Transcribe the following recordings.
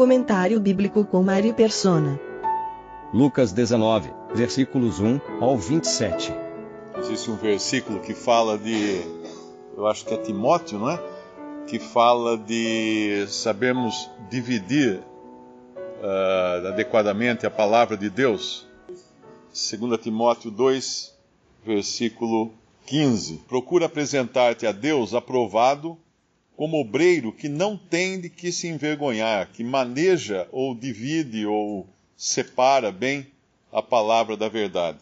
Comentário bíblico com Mari Persona. Lucas 19, versículos 1 ao 27. Existe um versículo que fala eu acho que é Timóteo, não é? Que fala de sabermos dividir adequadamente a palavra de Deus. 2 Timóteo 2, versículo 15. Procura apresentar-te a Deus aprovado, como obreiro que não tem de que se envergonhar, que maneja ou divide ou separa bem a palavra da verdade.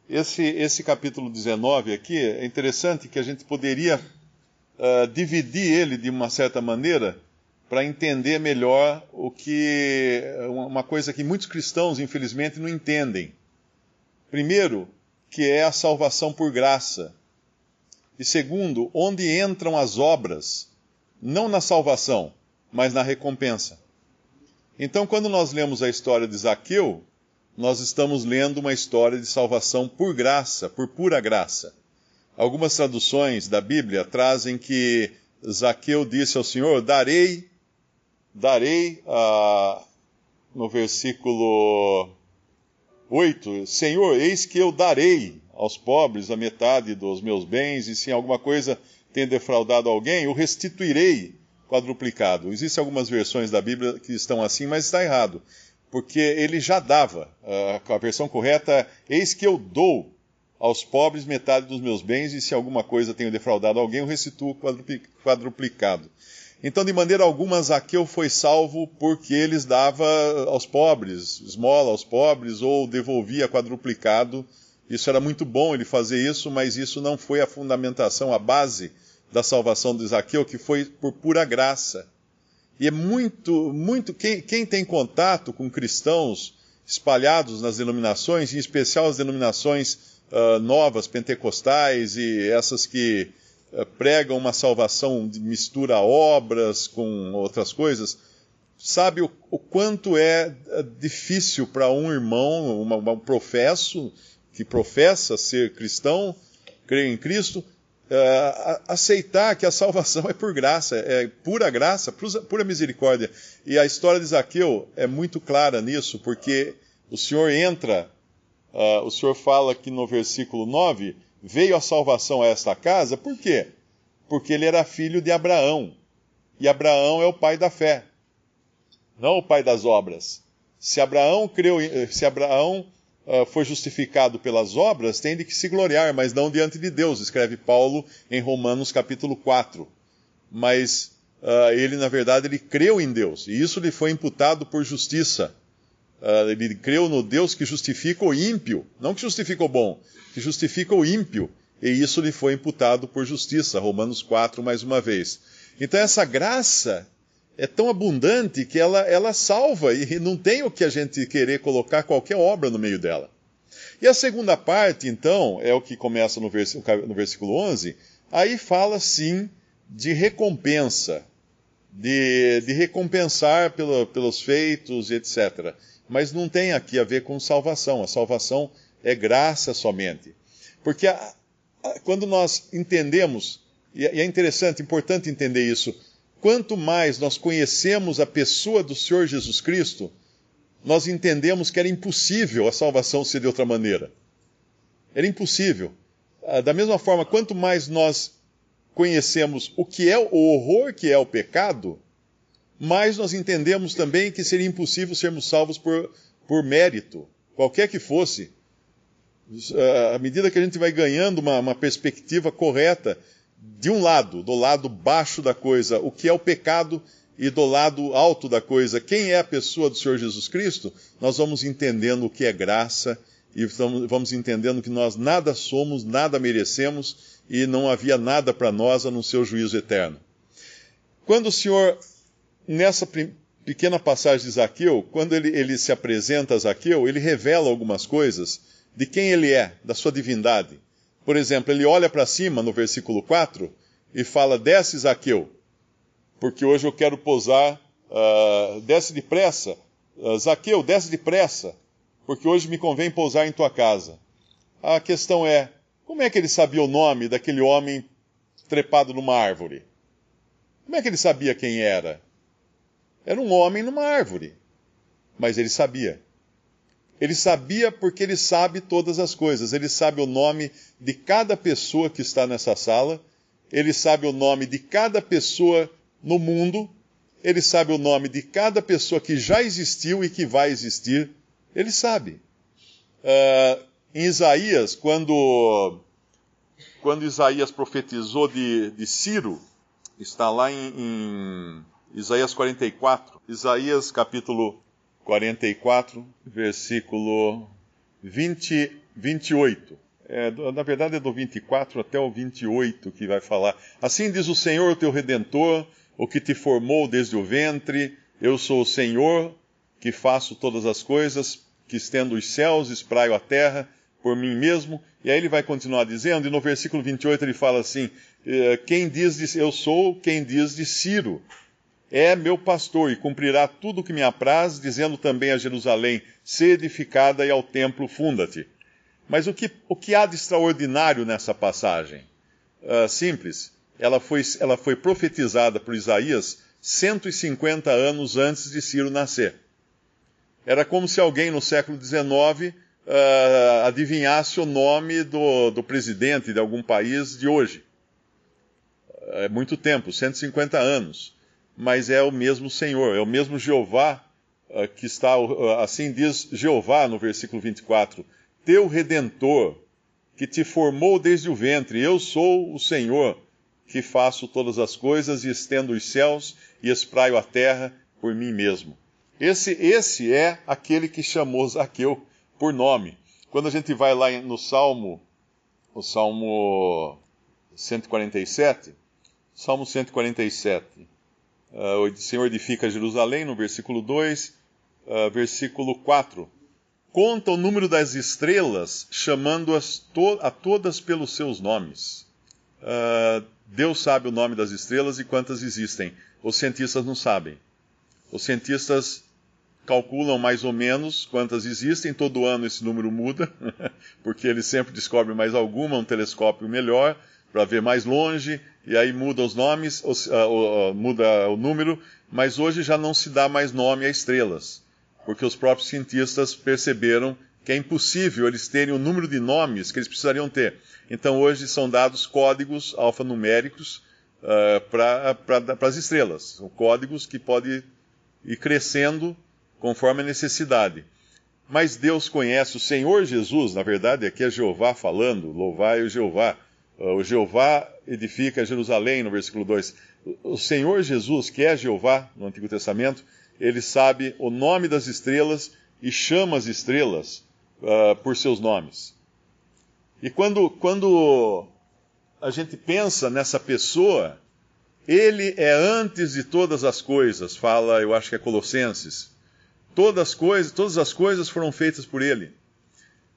Esse capítulo 19 aqui, é interessante que a gente poderia dividir ele de uma certa maneira para entender melhor uma coisa que muitos cristãos, infelizmente, não entendem. Primeiro, que é a salvação por graça. E segundo, onde entram as obras, não na salvação, mas na recompensa. Então, quando nós lemos a história de Zaqueu, nós estamos lendo uma história de salvação por graça, por pura graça. Algumas traduções da Bíblia trazem que Zaqueu disse ao Senhor, darei, no versículo 8, Senhor, eis que eu darei aos pobres a metade dos meus bens, e se em alguma coisa tenho defraudado alguém, o restituirei quadruplicado. Existem algumas versões da Bíblia que estão assim, mas está errado, porque ele já dava. A versão correta é, eis que eu dou aos pobres metade dos meus bens, e se alguma coisa tenho defraudado alguém, eu restituo quadruplicado. Então, de maneira alguma, Zaqueu foi salvo porque eles dava aos pobres, esmola aos pobres, ou devolvia quadruplicado. Isso era muito bom ele fazer isso, mas isso não foi a fundamentação, a base da salvação de Zaqueu, que foi por pura graça. E é quem tem contato com cristãos espalhados nas denominações, em especial as denominações novas, pentecostais, e essas que pregam uma salvação de mistura obras com outras coisas, sabe o quanto é difícil para um irmão, um professo, que professa ser cristão, crer em Cristo, aceitar que a salvação é por graça, é pura graça, pura misericórdia. E a história de Zaqueu é muito clara nisso, porque o Senhor o Senhor fala aqui no versículo 9, veio a salvação a esta casa, por quê? Porque ele era filho de Abraão, e Abraão é o pai da fé, não o pai das obras. Se Abraão foi justificado pelas obras, tem de que se gloriar, mas não diante de Deus, escreve Paulo em Romanos capítulo 4. Mas ele, na verdade, ele creu em Deus, e isso lhe foi imputado por justiça. Ele creu no Deus que justifica o ímpio, não que justifica o bom, que justifica o ímpio, e isso lhe foi imputado por justiça, Romanos 4, mais uma vez. Então essa graça é tão abundante que ela salva, e não tem o que a gente querer colocar qualquer obra no meio dela. E a segunda parte, então, é o que começa no versículo 11, aí fala sim de recompensa, de recompensar pelos feitos, etc. Mas não tem aqui a ver com salvação. A salvação é graça somente. Porque quando nós entendemos, e é interessante, importante entender isso, quanto mais nós conhecemos a pessoa do Senhor Jesus Cristo, nós entendemos que era impossível a salvação ser de outra maneira. Era impossível. Da mesma forma, quanto mais nós conhecemos o que é o horror que é o pecado, mais nós entendemos também que seria impossível sermos salvos por mérito, qualquer que fosse. À medida que a gente vai ganhando uma perspectiva correta, de um lado, do lado baixo da coisa, o que é o pecado, e do lado alto da coisa, quem é a pessoa do Senhor Jesus Cristo, nós vamos entendendo o que é graça, e vamos entendendo que nós nada somos, nada merecemos, e não havia nada para nós a não ser o juízo eterno. Quando o Senhor, nessa pequena passagem de Zaqueu, quando ele se apresenta a Zaqueu, ele revela algumas coisas de quem ele é, da sua divindade. Por exemplo, ele olha para cima no versículo 4 e fala, desce Zaqueu, porque hoje eu quero pousar, desce depressa, Zaqueu, desce depressa, porque hoje me convém pousar em tua casa. A questão é, como é que ele sabia o nome daquele homem trepado numa árvore? Como é que ele sabia quem era? Era um homem numa árvore. Mas ele sabia. Ele sabia porque ele sabe todas as coisas. Ele sabe o nome de cada pessoa que está nessa sala. Ele sabe o nome de cada pessoa no mundo. Ele sabe o nome de cada pessoa que já existiu e que vai existir. Ele sabe. Em Isaías, quando Isaías profetizou de Ciro, está lá em Isaías 44. Isaías capítulo 44, versículo 28. Na verdade é do 24 até o 28 que vai falar. Assim diz o Senhor, teu Redentor, o que te formou desde o ventre. Eu sou o Senhor, que faço todas as coisas, que estendo os céus, espraio a terra, por mim mesmo. E aí ele vai continuar dizendo, e no versículo 28 ele fala assim, quem diz de eu sou, quem diz de Ciro, é meu pastor e cumprirá tudo o que me apraz, dizendo também a Jerusalém, sê edificada e ao templo funda-te. Mas o que há de extraordinário nessa passagem? Simples. Ela foi profetizada por Isaías 150 anos antes de Ciro nascer. Era como se alguém no século XIX adivinhasse o nome do presidente de algum país de hoje. É muito tempo, 150 anos. Mas é o mesmo Senhor, é o mesmo Jeová que está, assim diz Jeová no versículo 24, teu Redentor, que te formou desde o ventre, eu sou o Senhor, que faço todas as coisas e estendo os céus e espraio a terra por mim mesmo. Esse é aquele que chamou Zaqueu por nome. Quando a gente vai lá no Salmo 147, Salmo 147, o Senhor edifica Jerusalém, no versículo 2, versículo 4. Conta o número das estrelas, chamando-as a todas pelos seus nomes. Deus sabe o nome das estrelas e quantas existem. Os cientistas não sabem. Os cientistas calculam mais ou menos quantas existem. Todo ano esse número muda, porque eles sempre descobrem mais alguma, um telescópio melhor, para ver mais longe, e aí muda os nomes, muda o número, mas hoje já não se dá mais nome a estrelas, porque os próprios cientistas perceberam que é impossível eles terem o número de nomes que eles precisariam ter. Então hoje são dados códigos alfanuméricos para as estrelas. São códigos que podem ir crescendo conforme a necessidade. Mas Deus conhece, o Senhor Jesus, na verdade, aqui é Jeová falando, louvai o Jeová. O Jeová edifica Jerusalém, no versículo 2. O Senhor Jesus, que é Jeová, no Antigo Testamento, ele sabe o nome das estrelas e chama as estrelas por seus nomes. E quando a gente pensa nessa pessoa, ele é antes de todas as coisas, fala, eu acho que é Colossenses. Todas as coisas foram feitas por ele.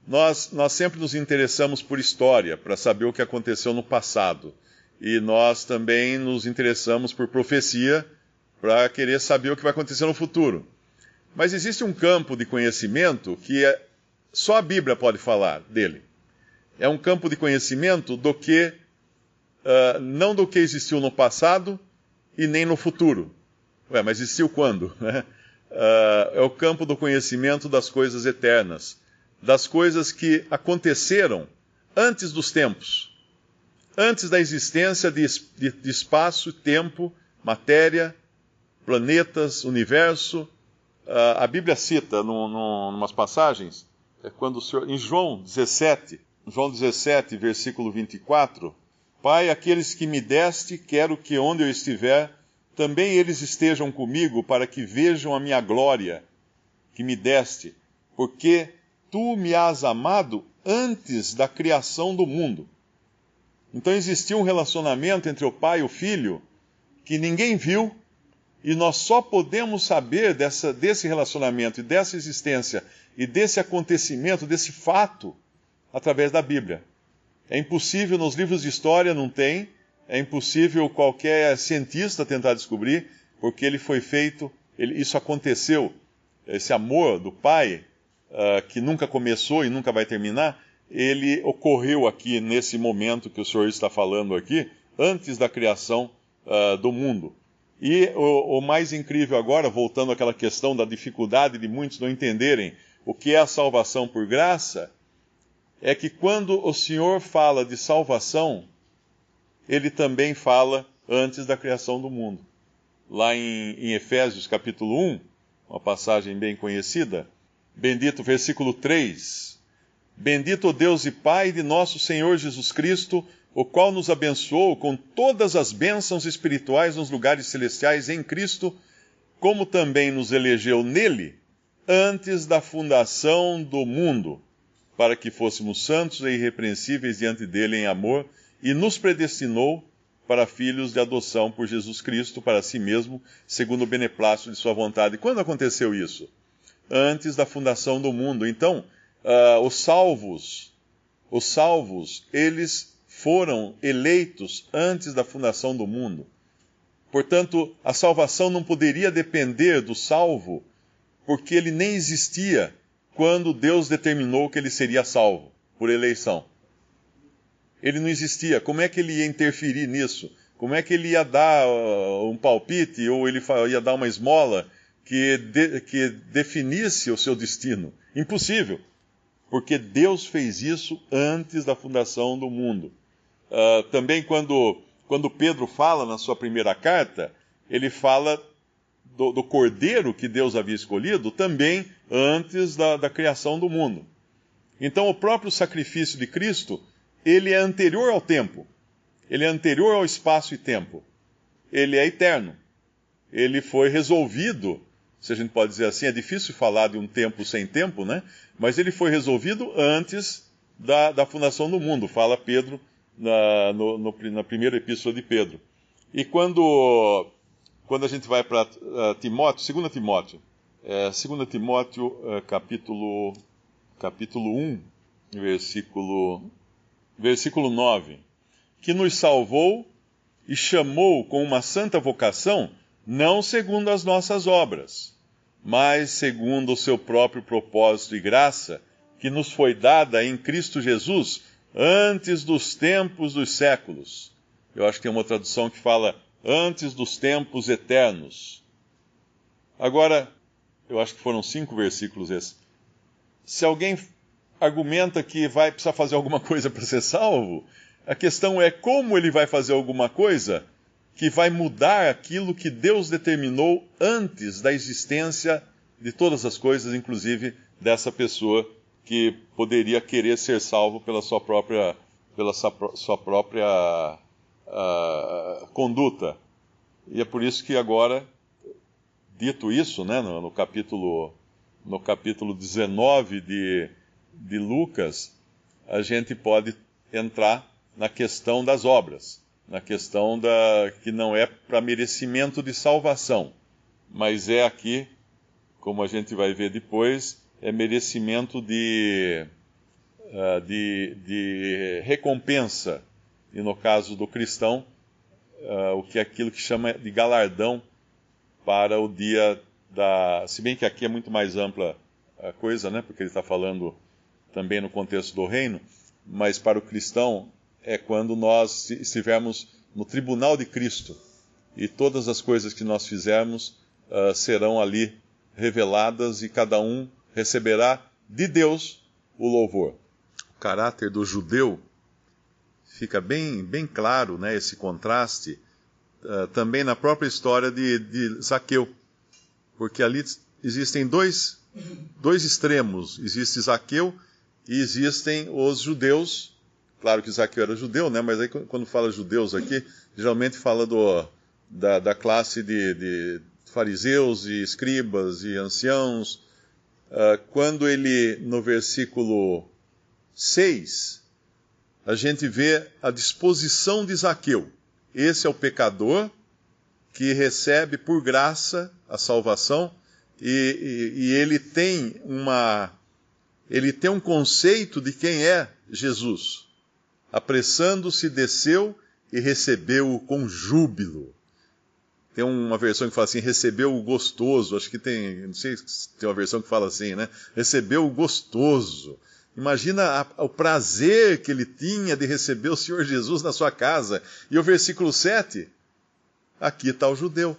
Nós sempre nos interessamos por história, para saber o que aconteceu no passado. E nós também nos interessamos por profecia, para querer saber o que vai acontecer no futuro. Mas existe um campo de conhecimento que só a Bíblia pode falar dele. É um campo de conhecimento do que, não do que existiu no passado e nem no futuro. Mas existiu quando? Né? É o campo do conhecimento das coisas eternas, das coisas que aconteceram antes dos tempos, antes da existência de espaço, tempo, matéria, planetas, universo. A Bíblia cita, umas passagens, quando o Senhor, em João 17, versículo 24, Pai, aqueles que me deste, quero que onde eu estiver, também eles estejam comigo, para que vejam a minha glória que me deste, porque tu me has amado antes da criação do mundo. Então existia um relacionamento entre o Pai e o Filho que ninguém viu, e nós só podemos saber desse relacionamento e dessa existência e desse acontecimento, desse fato, através da Bíblia. É impossível, nos livros de história não tem, é impossível qualquer cientista tentar descobrir, porque ele foi feito, isso aconteceu, esse amor do Pai, que nunca começou e nunca vai terminar, ele ocorreu aqui nesse momento que o Senhor está falando aqui, antes da criação do mundo. E o mais incrível agora, voltando àquela questão da dificuldade de muitos não entenderem o que é a salvação por graça, é que quando o Senhor fala de salvação, Ele também fala antes da criação do mundo. Lá em Efésios capítulo 1, uma passagem bem conhecida, bendito, versículo 3, bendito o Deus e Pai de nosso Senhor Jesus Cristo, o qual nos abençoou com todas as bênçãos espirituais nos lugares celestiais em Cristo, como também nos elegeu nele, antes da fundação do mundo, para que fôssemos santos e irrepreensíveis diante dele em amor, e nos predestinou para filhos de adoção por Jesus Cristo, para si mesmo, segundo o beneplácito de sua vontade. Quando aconteceu isso? Antes da fundação do mundo. Então, os salvos, eles foram eleitos antes da fundação do mundo. Portanto, a salvação não poderia depender do salvo, porque ele nem existia quando Deus determinou que ele seria salvo, por eleição. Ele não existia. Como é que ele ia interferir nisso? Como é que ele ia dar um palpite, ou ele ia dar uma esmola que definisse o seu destino? Impossível, porque Deus fez isso antes da fundação do mundo. Também quando Pedro fala na sua primeira carta, ele fala do cordeiro que Deus havia escolhido também antes da criação do mundo. Então o próprio sacrifício de Cristo, ele é anterior ao tempo, ele é anterior ao espaço e tempo, ele é eterno, ele foi resolvido, se a gente pode dizer assim, é difícil falar de um tempo sem tempo, né? Mas ele foi resolvido antes da fundação do mundo, fala Pedro na primeira epístola de Pedro. E quando a gente vai para Timóteo, 2 Timóteo, 2 Timóteo capítulo 1, versículo 9, que nos salvou e chamou com uma santa vocação, não segundo as nossas obras, mas segundo o seu próprio propósito e graça, que nos foi dada em Cristo Jesus antes dos tempos dos séculos. Eu acho que tem uma tradução que fala antes dos tempos eternos. Agora, eu acho que foram 5 versículos esses. Se alguém argumenta que vai precisar fazer alguma coisa para ser salvo, a questão é como ele vai fazer alguma coisa que vai mudar aquilo que Deus determinou antes da existência de todas as coisas, inclusive dessa pessoa que poderia querer ser salvo pela sua própria conduta. E é por isso que agora, dito isso, né, no capítulo 19 de Lucas, a gente pode entrar na questão das obras, na questão que não é para merecimento de salvação, mas é aqui, como a gente vai ver depois, é merecimento de recompensa, e no caso do cristão, o que é aquilo que chama de galardão para o dia se bem que aqui é muito mais ampla a coisa, né, porque ele está falando também no contexto do reino, mas para o cristão é quando nós estivermos no tribunal de Cristo, e todas as coisas que nós fizermos serão ali reveladas, e cada um receberá de Deus o louvor. O caráter do judeu fica bem claro, né, esse contraste, também na própria história de Zaqueu, porque ali existem dois extremos, existe Zaqueu e existem os judeus. Claro que Zaqueu era judeu, né, mas aí quando fala judeus aqui, geralmente fala da classe de fariseus e escribas e anciãos. Quando ele, no versículo 6, a gente vê a disposição de Zaqueu. Esse é o pecador que recebe por graça a salvação, e ele tem um conceito de quem é Jesus. Apressando-se, desceu e recebeu-o com júbilo. Tem uma versão que fala assim, recebeu o gostoso. Acho que tem, não sei se tem uma versão que fala assim, né? Recebeu o gostoso. Imagina o prazer que ele tinha de receber o Senhor Jesus na sua casa. E o versículo 7, aqui está o judeu.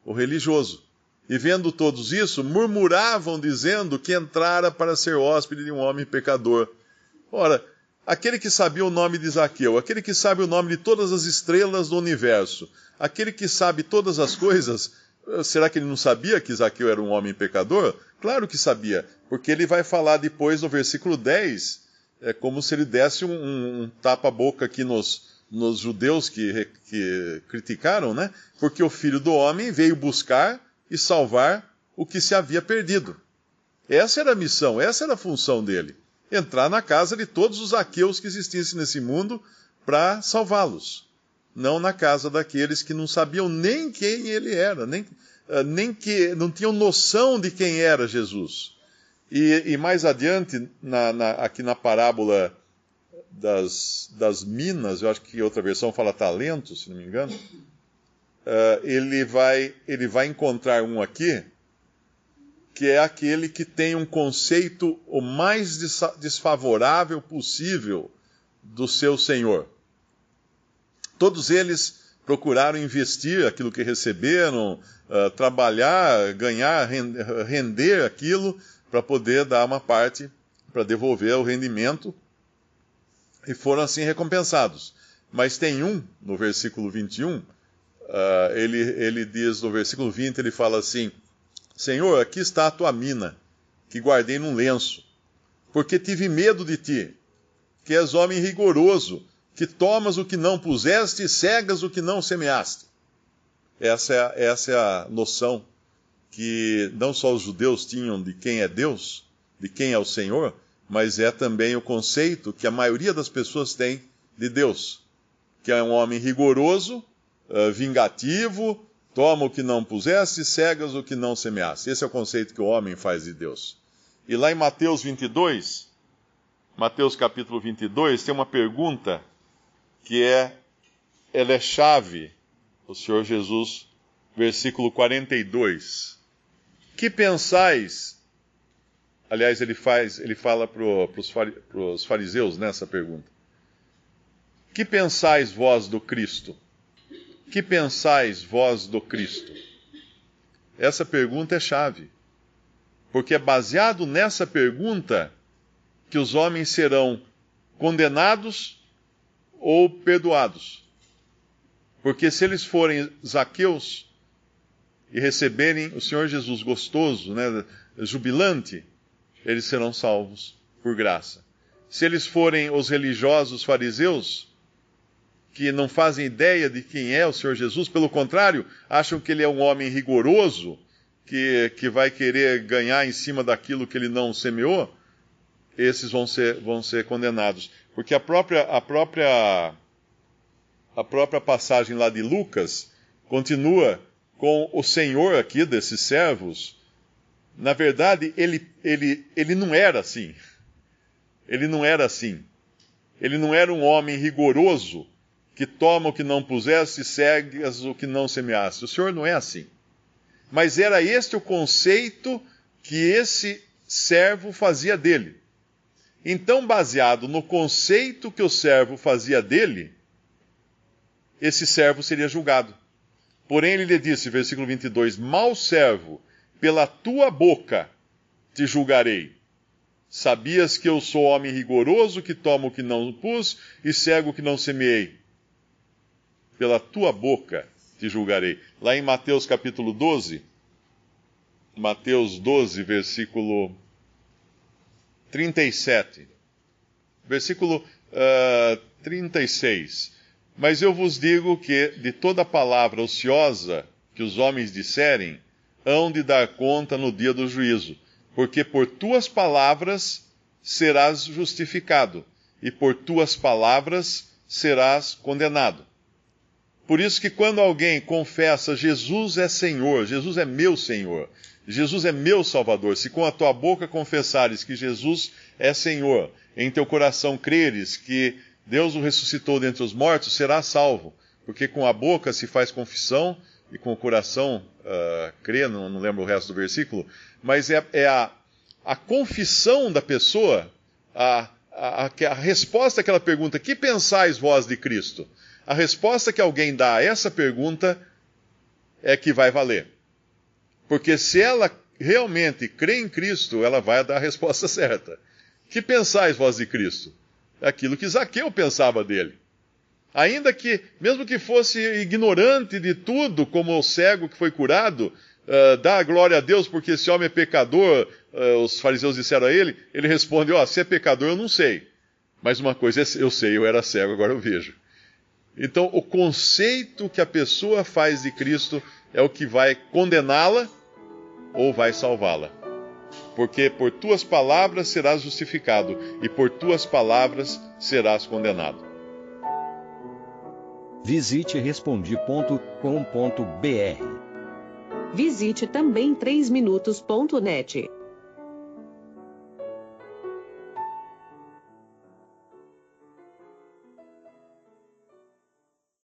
o religioso. E vendo todos isso, murmuravam dizendo que entrara para ser hóspede de um homem pecador. Ora, aquele que sabia o nome de Zaqueu, aquele que sabe o nome de todas as estrelas do universo, aquele que sabe todas as coisas, será que ele não sabia que Zaqueu era um homem pecador? Claro que sabia, porque ele vai falar depois no versículo 10, é como se ele desse um tapa-boca aqui nos judeus que criticaram, né? Porque o Filho do Homem veio buscar e salvar o que se havia perdido. Essa era a missão, essa era a função dele. Entrar na casa de todos os Zaqueus que existissem nesse mundo para salvá-los. Não na casa daqueles que não sabiam nem quem ele era, nem que não tinham noção de quem era Jesus. E mais adiante, aqui na parábola das minas, eu acho que outra versão fala talento, se não me engano, ele vai encontrar um aqui, que é aquele que tem um conceito o mais desfavorável possível do seu Senhor. Todos eles procuraram investir aquilo que receberam, trabalhar, ganhar, render aquilo, para poder dar uma parte, para devolver o rendimento, e foram assim recompensados. Mas tem um, no versículo 21, ele diz, no versículo 20, ele fala assim: Senhor, aqui está a tua mina, que guardei num lenço, porque tive medo de ti, que és homem rigoroso, que tomas o que não puseste e cegas o que não semeaste. Essa é a noção que não só os judeus tinham de quem é Deus, de quem é o Senhor, mas é também o conceito que a maioria das pessoas tem de Deus, que é um homem rigoroso, vingativo, toma o que não puseste, cegas o que não semeaste. Esse é o conceito que o homem faz de Deus. E lá em Mateus 22, Mateus capítulo 22, tem uma pergunta que ela é chave. O Senhor Jesus, versículo 42. Que pensais? Aliás, ele fala para os fariseus nessa pergunta. Que pensais vós do Cristo? Que pensais vós do Cristo? Essa pergunta é chave, porque é baseado nessa pergunta que os homens serão condenados ou perdoados. Porque se eles forem Zaqueus e receberem o Senhor Jesus gostoso, né, jubilante, eles serão salvos por graça. Se eles forem os religiosos fariseus, que não fazem ideia de quem é o Senhor Jesus, pelo contrário, acham que ele é um homem rigoroso, que vai querer ganhar em cima daquilo que ele não semeou, esses vão ser condenados. Porque a própria passagem lá de Lucas continua com o Senhor aqui desses servos. Na verdade, ele não era assim. Ele não era assim. Ele não era um homem rigoroso, que toma o que não puseste e cegas o que não semeaste. O Senhor não é assim. Mas era este o conceito que esse servo fazia dele. Então, baseado no conceito que o servo fazia dele, esse servo seria julgado. Porém, ele lhe disse, versículo 22, mau servo, pela tua boca te julgarei. Sabias que eu sou homem rigoroso, que tomo o que não pus e cego o que não semeei. Pela tua boca te julgarei. Lá em Mateus capítulo 12, Mateus 12, versículo 37. Versículo 36. Mas eu vos digo que de toda palavra ociosa que os homens disserem, hão de dar conta no dia do juízo, porque por tuas palavras serás justificado, e por tuas palavras serás condenado. Por isso que quando alguém confessa Jesus é Senhor, Jesus é meu Senhor, Jesus é meu Salvador, se com a tua boca confessares que Jesus é Senhor, em teu coração creres que Deus o ressuscitou dentre os mortos, será salvo. Porque com a boca se faz confissão e com o coração crê, não lembro o resto do versículo, mas é a confissão da pessoa, a resposta àquela pergunta, que pensais vós de Cristo? A resposta que alguém dá a essa pergunta é que vai valer. Porque se ela realmente crê em Cristo, ela vai dar a resposta certa. Que pensais vós de Cristo? Aquilo que Zaqueu pensava dele. Ainda que, mesmo que fosse ignorante de tudo, como o cego que foi curado, dá a glória a Deus porque esse homem é pecador, os fariseus disseram a ele, ele responde, se é pecador eu não sei. Mas uma coisa eu sei, eu era cego, agora eu vejo. Então, o conceito que a pessoa faz de Cristo é o que vai condená-la ou vai salvá-la. Porque por tuas palavras serás justificado, e por tuas palavras serás condenado. Visite Respondi.com.br. Visite também 3minutos.net.